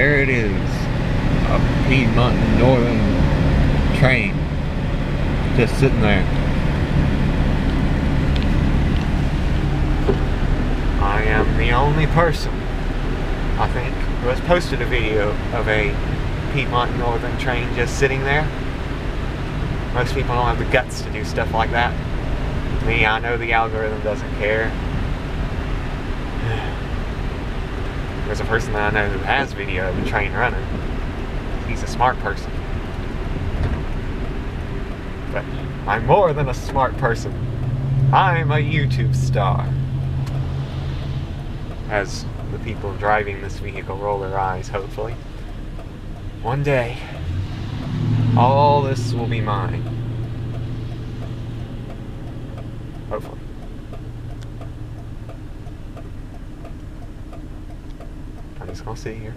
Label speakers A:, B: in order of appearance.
A: there it is. A Piedmont Northern train. Just sitting there. I am the only person, I think, who has posted a video of a Piedmont Northern train just sitting there. Most people don't have the guts to do stuff like that. Me, I know the algorithm doesn't care. There's a person that I know who has video of the train running. He's a smart person. But I'm more than a smart person. I'm a YouTube star. As the people driving this vehicle roll their eyes, hopefully. One day, all this will be mine. Hopefully. I'm just gonna sit here.